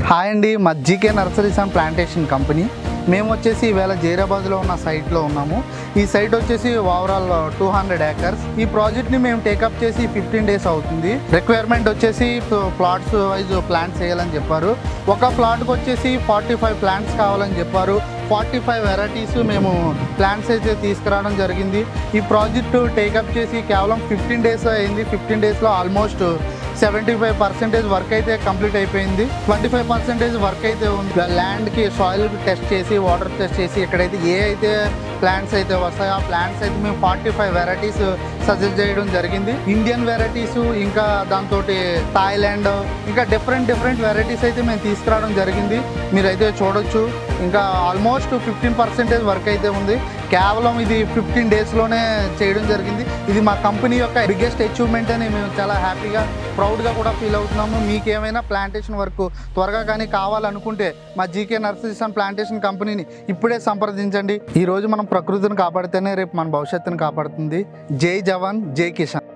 Hi అండి, మా GK nurseries and plantation company. మేము వచ్చేసి ఈవేళ జైరాబాద్లో ఉన్న సైట్లో ఉన్నాము. ఈ సైట్ వచ్చేసి ఓవరాల్ 200 acres. ఈ ప్రాజెక్ట్ని మేము టేకప్ చేసి 15 days అవుతుంది. రిక్వైర్మెంట్ వచ్చేసి ప్లాట్స్ వైజ్ ప్లాంట్స్ వేయాలని చెప్పారు. ఒక ప్లాట్కి వచ్చేసి 45 ప్లాంట్స్ కావాలని చెప్పారు. 45 వెరైటీస్ మేము ప్లాంట్స్ అయితే తీసుకురావడం జరిగింది. ఈ ప్రాజెక్టు టేకప్ చేసి కేవలం 15 days అయింది. 15 daysలో ఆల్మోస్ట్ 75% వర్క్ అయితే కంప్లీట్ అయిపోయింది. 25% వర్క్ అయితే ఉంది. ల్యాండ్కి సాయిల్ టెస్ట్ చేసి, వాటర్ టెస్ట్ చేసి, ఎక్కడైతే ఏ అయితే ప్లాంట్స్ అయితే వస్తాయో ఆ ప్లాంట్స్ అయితే మేము 45 వెరైటీస్ సజెస్ట్ చేయడం జరిగింది. ఇండియన్ వెరైటీస్, ఇంకా దాంతో థాయిలాండ్, ఇంకా డిఫరెంట్ వెరైటీస్ అయితే మేము తీసుకురావడం జరిగింది. మీరైతే చూడొచ్చు. ఇంకా ఆల్మోస్ట్ 15% వర్క్ అయితే ఉంది. కేవలం ఇది 15 daysలోనే చేయడం జరిగింది. ఇది మా కంపెనీ యొక్క బిగ్గెస్ట్ అచీవ్మెంట్ అని మేము చాలా హ్యాపీగా, ప్రౌడ్గా కూడా ఫీల్ అవుతున్నాము. మీకు ఏమైనా ప్లాంటేషన్ వర్క్ త్వరగా కానీ కావాలనుకుంటే మా జీకే నర్సరీస్ అండ్ ప్లాంటేషన్ కంపెనీని ఇప్పుడే సంప్రదించండి. ఈరోజు మనం ప్రకృతిని కాపాడితేనే రేపు మన భవిష్యత్తును కాపాడుతుంది. జై జవాన్, జై కిసాన్.